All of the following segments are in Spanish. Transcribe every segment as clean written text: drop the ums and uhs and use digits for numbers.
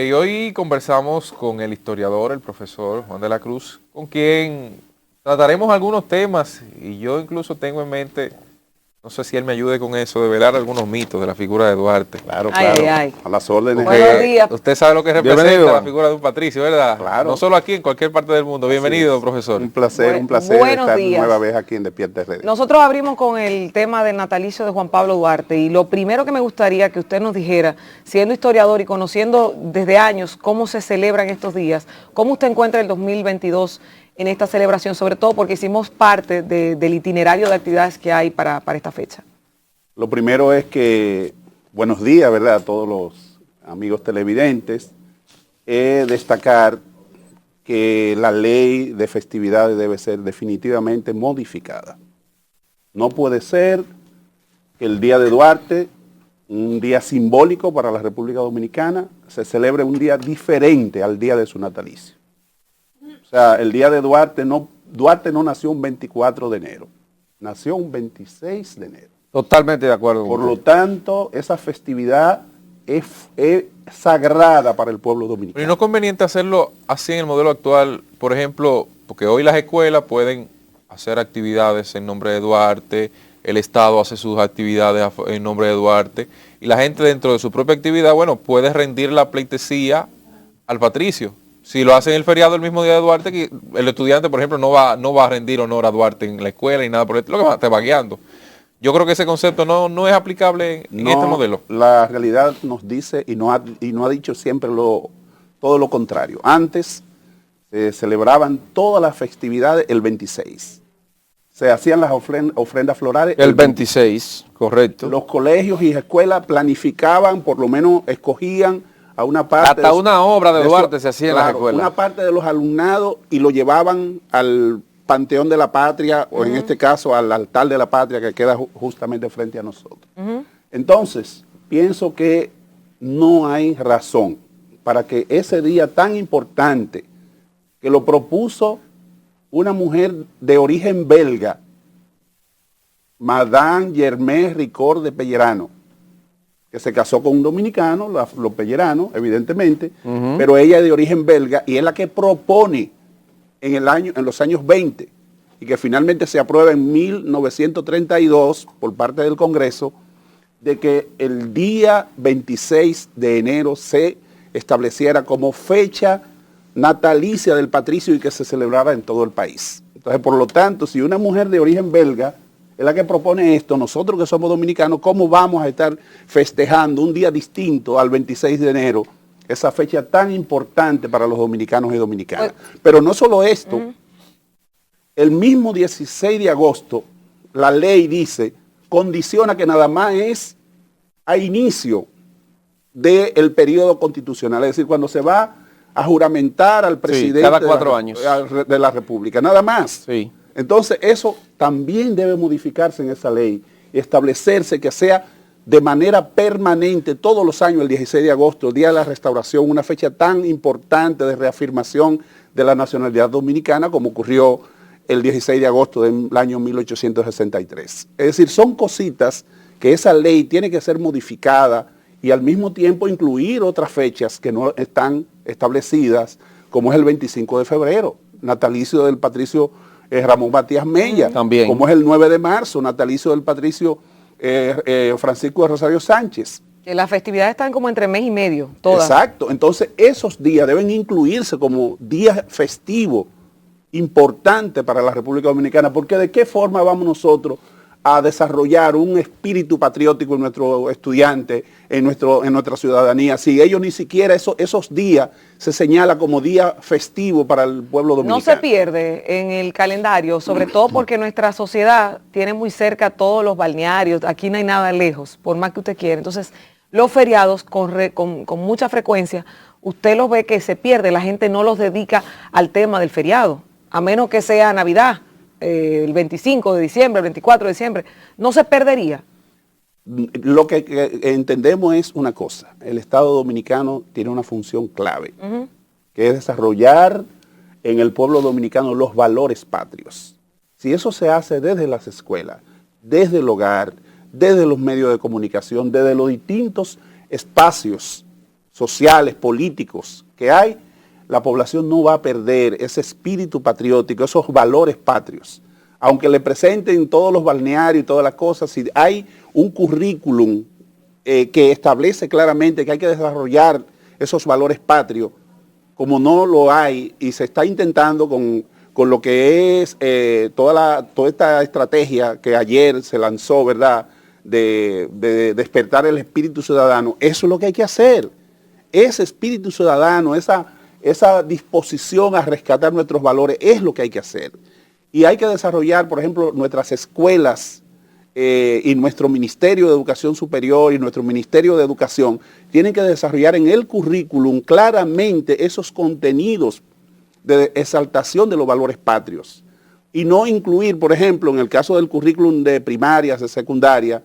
Y hoy conversamos con el historiador, el profesor Juan de la Cruz, con quien trataremos algunos temas y yo incluso tengo en mente, no sé si él me ayude con eso, de velar algunos mitos de la figura de Duarte. Claro, claro, a las órdenes. Buenos días. Usted sabe lo que representa Bienvenido. la figura de un patricio, ¿verdad? Claro. No solo aquí, en cualquier parte del mundo. Bienvenido, profesor. Un placer estar nueva vez aquí en Despierta RD. Nosotros abrimos con el tema del natalicio de Juan Pablo Duarte y lo primero que me gustaría que usted nos dijera, siendo historiador y conociendo desde años cómo se celebran estos días, cómo usted encuentra el 2022 en esta celebración, sobre todo porque hicimos parte del itinerario de actividades que hay para esta fecha. Lo primero es que, buenos días, ¿verdad?, a todos los amigos televidentes. Destacar que la ley de festividades debe ser definitivamente modificada. No puede ser que el día de Duarte, un día simbólico para la República Dominicana, se celebre un día diferente al día de su natalicio. O sea, el día de Duarte no nació un 24 de enero, nació un 26 de enero. Totalmente de acuerdo. Por lo tanto, esa festividad es sagrada para el pueblo dominicano. ¿Y no es conveniente hacerlo así en el modelo actual? Por ejemplo, porque hoy las escuelas pueden hacer actividades en nombre de Duarte, el Estado hace sus actividades en nombre de Duarte, y la gente dentro de su propia actividad, bueno, puede rendir la pleitesía al patricio. Si lo hacen el feriado el mismo día de Duarte, que el estudiante, por ejemplo, no va a rendir honor a Duarte en la escuela y nada por el estilo, que te va guiando. Yo creo que ese concepto no es aplicable en este modelo. La realidad nos dice y no ha dicho siempre todo lo contrario. Antes se celebraban todas las festividades el 26. Se hacían las ofrendas florales el 26, correcto. Los colegios y escuelas planificaban, por lo menos escogían a una parte. Hasta una obra de Duarte se hacía en las escuelas. Una parte de los alumnados y lo llevaban al Panteón de la Patria, o en este caso al altar de la Patria que queda justamente frente a nosotros. Entonces, pienso que no hay razón para que ese día tan importante, que lo propuso una mujer de origen belga, Madame Germaine Ricord de Pellerano, que se casó con un dominicano, los Pellerano, evidentemente, pero ella es de origen belga y es la que propone en los años 20, y que finalmente se aprueba en 1932 por parte del Congreso, de que el día 26 de enero se estableciera como fecha natalicia del patricio y que se celebrara en todo el país. Entonces, por lo tanto, si una mujer de origen belga es la que propone esto, nosotros que somos dominicanos, ¿cómo vamos a estar festejando un día distinto al 26 de enero? Esa fecha tan importante para los dominicanos y dominicanas. Pero no solo esto, el mismo 16 de agosto, la ley dice, condiciona que nada más es a inicio del periodo constitucional, es decir, cuando se va a juramentar al presidente cada 4 años de la República, nada más. Sí. Entonces, eso también debe modificarse en esa ley y establecerse que sea de manera permanente todos los años, el 16 de agosto, el Día de la Restauración, una fecha tan importante de reafirmación de la nacionalidad dominicana como ocurrió el 16 de agosto del año 1863. Es decir, son cositas que esa ley tiene que ser modificada y al mismo tiempo incluir otras fechas que no están establecidas, como es el 25 de febrero, natalicio del patricio Ramón Matías Mella, también. Como es el 9 de marzo, natalicio del patricio Francisco de Rosario Sánchez. Que las festividades están como entre mes y medio, todas. Exacto, entonces esos días deben incluirse como días festivos importantes para la República Dominicana, porque de qué forma vamos nosotros a desarrollar un espíritu patriótico en nuestros estudiantes, en nuestra ciudadanía, si ellos ni siquiera esos días se señala como día festivo para el pueblo dominicano. No se pierde en el calendario, sobre todo porque nuestra sociedad tiene muy cerca todos los balnearios, aquí no hay nada lejos, por más que usted quiera. Entonces, los feriados con mucha frecuencia, usted los ve que se pierde, la gente no los dedica al tema del feriado, a menos que sea Navidad, el 25 de diciembre, el 24 de diciembre, no se perdería. Lo que entendemos es una cosa, el Estado Dominicano tiene una función clave, que es desarrollar en el pueblo dominicano los valores patrios. Si eso se hace desde las escuelas, desde el hogar, desde los medios de comunicación, desde los distintos espacios sociales, políticos que hay, la población no va a perder ese espíritu patriótico, esos valores patrios. Aunque le presenten todos los balnearios y todas las cosas, si hay un currículum que establece claramente que hay que desarrollar esos valores patrios, como no lo hay y se está intentando con lo que es toda esta estrategia que ayer se lanzó, ¿verdad?, de despertar el espíritu ciudadano, eso es lo que hay que hacer. Ese espíritu ciudadano, esa disposición a rescatar nuestros valores es lo que hay que hacer. Y hay que desarrollar, por ejemplo, nuestras escuelas y nuestro Ministerio de Educación Superior y nuestro Ministerio de Educación tienen que desarrollar en el currículum claramente esos contenidos de exaltación de los valores patrios. Y no incluir, por ejemplo, en el caso del currículum de primarias, de secundaria,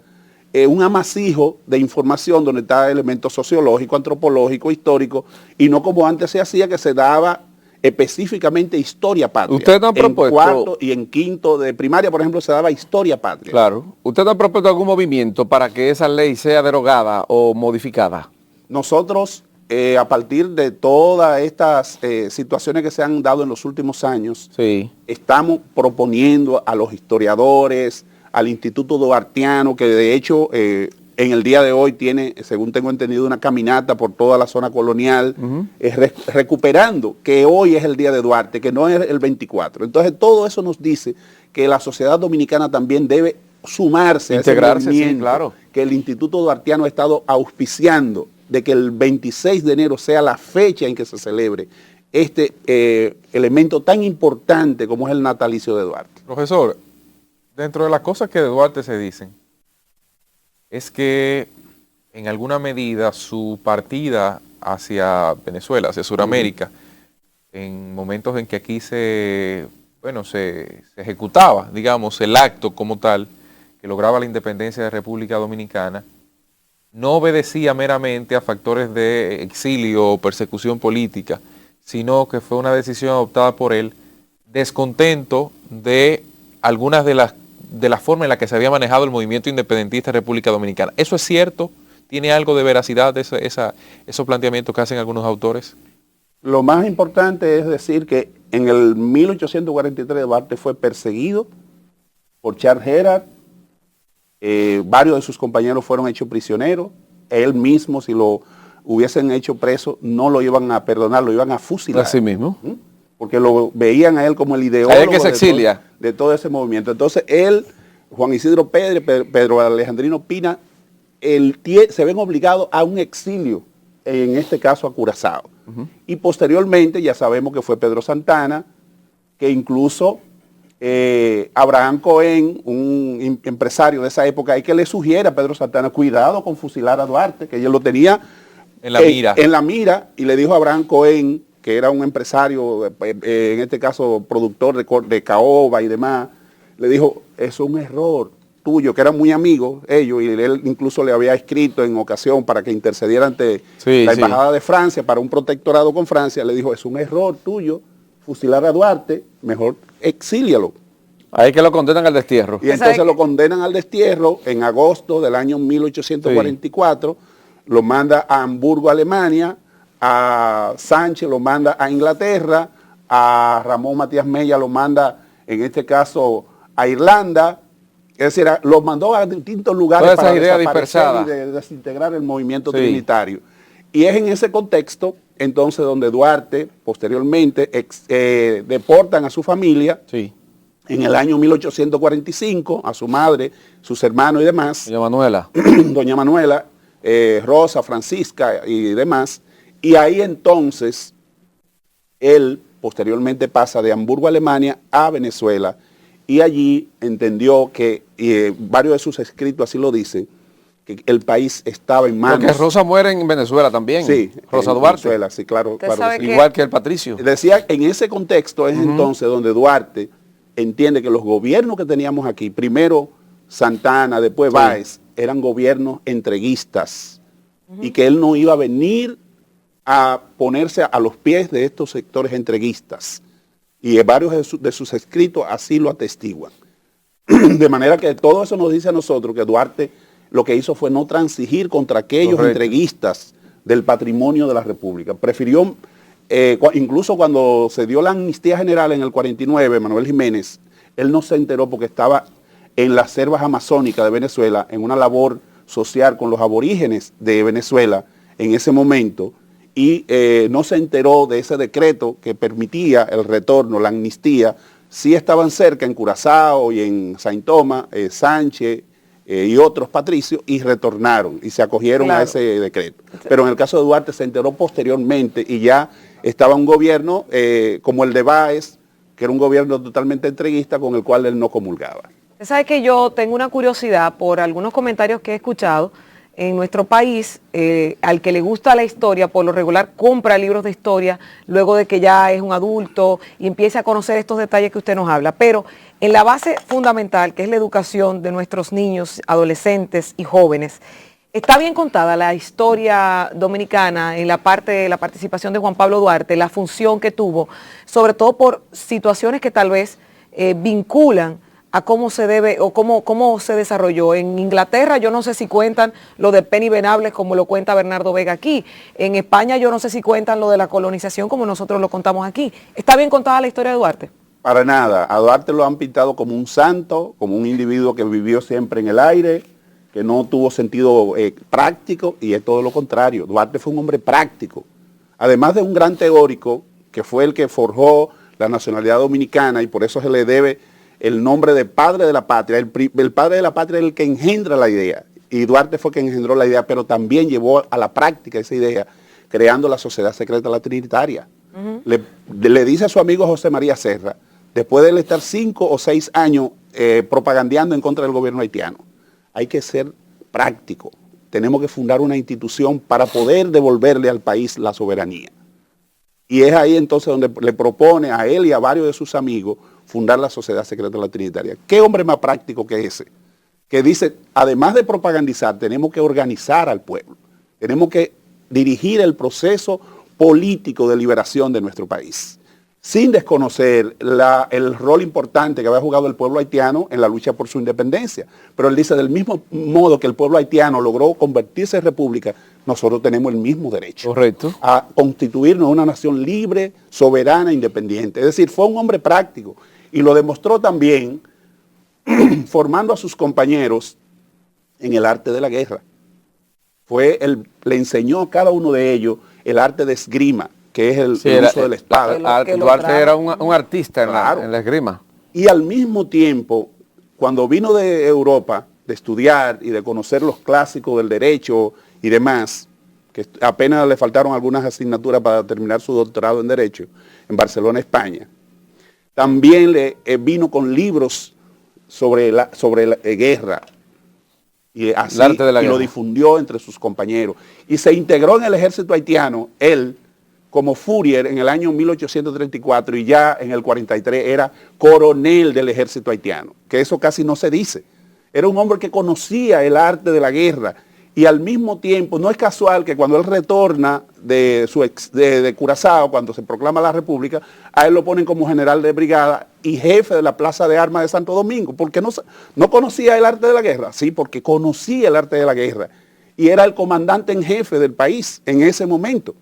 un amasijo de información donde está elementos sociológico, antropológico, histórico, y no como antes se hacía, que se daba específicamente historia patria. ¿Usted no ha propuesto? En cuarto y en quinto de primaria, por ejemplo, se daba historia patria. Claro. ¿Usted no ha propuesto algún movimiento para que esa ley sea derogada o modificada? Nosotros, a partir de todas estas situaciones que se han dado en los últimos años, sí, estamos proponiendo a los historiadores, al Instituto Duartiano, que de hecho en el día de hoy tiene, según tengo entendido, una caminata por toda la zona colonial, recuperando que hoy es el día de Duarte, que no es el 24. Entonces todo eso nos dice que la sociedad dominicana también debe sumarse, integrarse, a ese movimiento, sí, claro, que el Instituto Duartiano ha estado auspiciando, de que el 26 de enero sea la fecha en que se celebre este elemento tan importante como es el natalicio de Duarte. Profesor, dentro de las cosas que de Duarte se dicen, es que en alguna medida su partida hacia Venezuela, hacia Sudamérica, en momentos en que aquí se ejecutaba, digamos, el acto como tal, que lograba la independencia de República Dominicana, no obedecía meramente a factores de exilio o persecución política, sino que fue una decisión adoptada por él, descontento de algunas de la forma en la que se había manejado el movimiento independentista de República Dominicana. ¿Eso es cierto? ¿Tiene algo de veracidad de esos planteamientos que hacen algunos autores? Lo más importante es decir que en el 1843 Duarte fue perseguido por Charles Gerard, varios de sus compañeros fueron hechos prisioneros, él mismo, si lo hubiesen hecho preso, no lo iban a perdonar, lo iban a fusilar. Así mismo. Porque lo veían a él como el ideólogo que se exilia de todo ese movimiento. Entonces él, Juan Isidro Pedro Alejandrino Pina, se ven obligados a un exilio, en este caso a Curazao. Y posteriormente ya sabemos que fue Pedro Santana, que incluso Abraham Cohen, un empresario de esa época, hay que le sugiere a Pedro Santana, cuidado con fusilar a Duarte, que él lo tenía en la mira. En la mira, y le dijo a Abraham Cohen, que era un empresario, en este caso productor de caoba y demás, le dijo, eso es un error tuyo, que eran muy amigos ellos, y él incluso le había escrito en ocasión para que intercediera ante la Embajada de Francia, para un protectorado con Francia, le dijo, es un error tuyo fusilar a Duarte, mejor exílialo. Ahí que lo condenan al destierro. Y entonces lo condenan al destierro en agosto del año 1844, lo manda a Hamburgo, Alemania, a Sánchez lo manda a Inglaterra, a Ramón Matías Mella lo manda, en este caso, a Irlanda. Es decir, los mandó a distintos lugares para desaparecer y desintegrar el movimiento trinitario. Y es en ese contexto, entonces, donde Duarte, posteriormente, deportan a su familia, en el año 1845, a su madre, sus hermanos y demás. Doña Manuela. Doña Manuela, Rosa, Francisca y demás. Y ahí entonces, él posteriormente pasa de Hamburgo, Alemania, a Venezuela, y allí entendió que, y varios de sus escritos así lo dicen, que el país estaba en manos. Porque Rosa muere en Venezuela también. Sí, Rosa Duarte. Venezuela, sí, claro. Igual que el Patricio. Decía, en ese contexto es entonces donde Duarte entiende que los gobiernos que teníamos aquí, primero Santana, después Báez, eran gobiernos entreguistas, y que él no iba a venir a ponerse a los pies de estos sectores entreguistas. Y varios de sus escritos así lo atestiguan. De manera que todo eso nos dice a nosotros que Duarte lo que hizo fue no transigir contra aquellos entreguistas del patrimonio de la República. Prefirió, incluso cuando se dio la amnistía general en el 49, Manuel Jiménez, él no se enteró porque estaba en las selvas amazónicas de Venezuela, en una labor social con los aborígenes de Venezuela en ese momento, y no se enteró de ese decreto que permitía el retorno, la amnistía. Sí estaban cerca en Curazao y en Saint Thomas, Sánchez y otros patricios, y retornaron y se acogieron a ese decreto. Pero en el caso de Duarte se enteró posteriormente y ya estaba un gobierno como el de Báez, que era un gobierno totalmente entreguista con el cual él no comulgaba. Usted sabe que yo tengo una curiosidad por algunos comentarios que he escuchado. En nuestro país, al que le gusta la historia, por lo regular compra libros de historia luego de que ya es un adulto y empieza a conocer estos detalles que usted nos habla. Pero en la base fundamental, que es la educación de nuestros niños, adolescentes y jóvenes, está bien contada la historia dominicana en la parte de la participación de Juan Pablo Duarte, la función que tuvo, sobre todo por situaciones que tal vez vinculan a cómo se debe o cómo se desarrolló. En Inglaterra yo no sé si cuentan lo de Penny Venables como lo cuenta Bernardo Vega aquí. En España yo no sé si cuentan lo de la colonización como nosotros lo contamos aquí. ¿Está bien contada la historia de Duarte? Para nada. A Duarte lo han pintado como un santo, como un individuo que vivió siempre en el aire, que no tuvo sentido práctico, y es todo lo contrario. Duarte fue un hombre práctico. Además de un gran teórico, que fue el que forjó la nacionalidad dominicana, y por eso se le debe el nombre de padre de la patria. El padre de la patria es el que engendra la idea, y Duarte fue quien engendró la idea, pero también llevó a la práctica esa idea, creando la Sociedad Secreta La Trinitaria. Le dice a su amigo José María Serra, después de él estar 5 o 6 años propagandeando en contra del gobierno haitiano, hay que ser práctico, tenemos que fundar una institución para poder devolverle al país la soberanía. Y es ahí entonces donde le propone a él y a varios de sus amigos fundar la Sociedad Secreta La Trinitaria. ¿Qué hombre más práctico que ese? Que dice, además de propagandizar, tenemos que organizar al pueblo. Tenemos que dirigir el proceso político de liberación de nuestro país, sin desconocer el rol importante que había jugado el pueblo haitiano en la lucha por su independencia. Pero él dice, del mismo modo que el pueblo haitiano logró convertirse en república, nosotros tenemos el mismo derecho. Correcto. A constituirnos una nación libre, soberana, independiente. Es decir, fue un hombre práctico y lo demostró también formando a sus compañeros en el arte de la guerra. Le enseñó a cada uno de ellos el arte de esgrima, que es el uso de la espada. Duarte era un artista Claro. en la esgrima. Y al mismo tiempo, cuando vino de Europa, de estudiar y de conocer los clásicos del derecho y demás, que apenas le faltaron algunas asignaturas para terminar su doctorado en Derecho, en Barcelona, España, también vino con libros sobre la guerra, y así El arte de la guerra. lo difundió entre sus compañeros. Y se integró en el ejército haitiano, él, como Fourier en el año 1834, y ya en el 43 era coronel del ejército haitiano, que eso casi no se dice. Era un hombre que conocía el arte de la guerra, y al mismo tiempo, no es casual que cuando él retorna de Curazao, cuando se proclama la República, a él lo ponen como general de brigada y jefe de la Plaza de Armas de Santo Domingo, porque no conocía el arte de la guerra. Sí, porque conocía el arte de la guerra, y era el comandante en jefe del país en ese momento.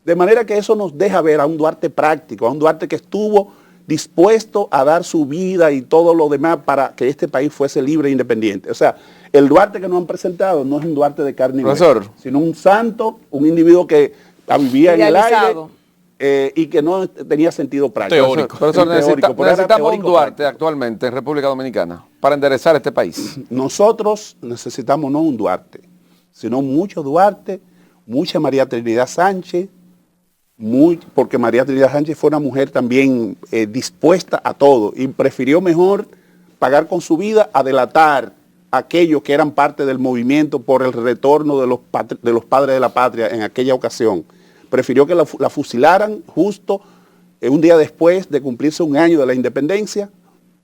De manera que eso nos deja ver a un Duarte práctico, a un Duarte que estuvo dispuesto a dar su vida y todo lo demás para que este país fuese libre e independiente. O sea, el Duarte que nos han presentado no es un Duarte de carne y hueso, sino un santo, un individuo que vivía en el aire y que no tenía sentido práctico. Teórico. Profesor, necesitamos un Duarte actualmente en República Dominicana para enderezar este país. Nosotros necesitamos no un Duarte, sino mucho Duarte, mucha María Trinidad Sánchez, porque María Trinidad Sánchez fue una mujer también dispuesta a todo y prefirió mejor pagar con su vida a delatar a aquellos que eran parte del movimiento por el retorno de los padres de la patria en aquella ocasión. Prefirió que la fusilaran justo un día después de cumplirse un año de la independencia,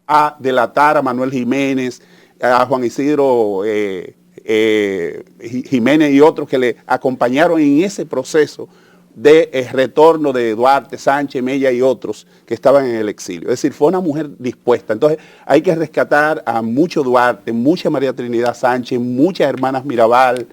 a delatar a Manuel Jiménez, a Juan Isidro Jiménez y otros que le acompañaron en ese proceso de retorno de Duarte, Sánchez, Mella y otros que estaban en el exilio. Es decir, fue una mujer dispuesta. Entonces hay que rescatar a mucho Duarte, mucha María Trinidad Sánchez, muchas hermanas Mirabal,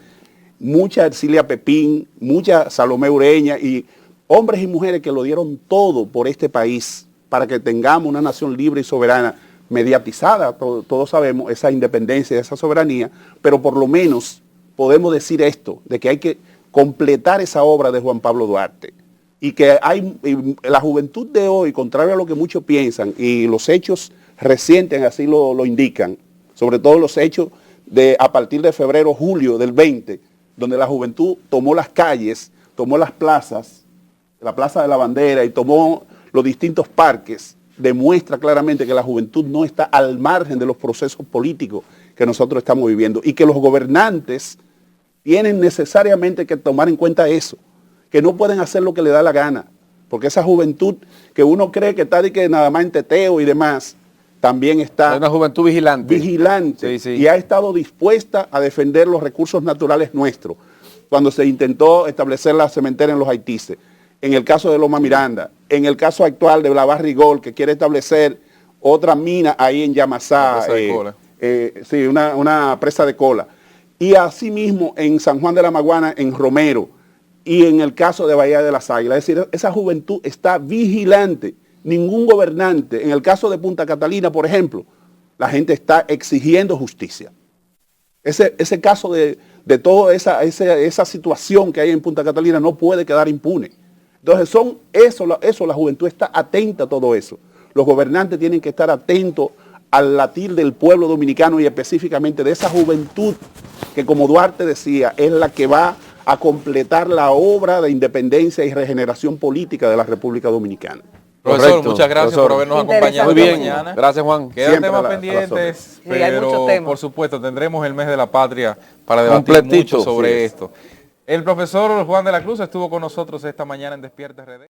mucha Ercilia Pepín, mucha Salomé Ureña y hombres y mujeres que lo dieron todo por este país para que tengamos una nación libre y soberana, mediatizada, todos sabemos, esa independencia, esa soberanía, pero por lo menos podemos decir esto, de que hay que completar esa obra de Juan Pablo Duarte. Y que la juventud de hoy, contrario a lo que muchos piensan, y los hechos recientes así lo indican, sobre todo los hechos de a partir de febrero, julio del 20, donde la juventud tomó las calles, tomó las plazas, la Plaza de la Bandera y tomó los distintos parques, demuestra claramente que la juventud no está al margen de los procesos políticos que nosotros estamos viviendo y que los gobernantes tienen necesariamente que tomar en cuenta eso, que no pueden hacer lo que le da la gana, porque esa juventud que uno cree que está de que nada más en teteo y demás, también está... Hay una juventud vigilante. Vigilante, sí. y ha estado dispuesta a defender los recursos naturales nuestros, cuando se intentó establecer la cementera en los Haitises, en el caso de Loma Miranda, en el caso actual de la Barrigol, que quiere establecer otra mina ahí en Yamasá, sí, una presa de cola, y asimismo en San Juan de la Maguana, en Romero, y en el caso de Bahía de las Águilas. Es decir, esa juventud está vigilante. Ningún gobernante, en el caso de Punta Catalina, por ejemplo, la gente está exigiendo justicia. Ese caso de toda esa situación que hay en Punta Catalina no puede quedar impune. Entonces, la juventud está atenta a todo eso. Los gobernantes tienen que estar atentos al latir del pueblo dominicano y específicamente de esa juventud que, como Duarte decía, es la que va a completar la obra de independencia y regeneración política de la República Dominicana. Profesor, Correcto, muchas gracias por habernos acompañado Muy bien, esta mañana. gracias Juan. Quedan Siempre temas a la pendientes, Sí, hay muchos pero temas. por supuesto tendremos el mes de la patria para debatir Completito, mucho sobre sí es. esto. El profesor Juan de la Cruz estuvo con nosotros esta mañana en Despierta RD.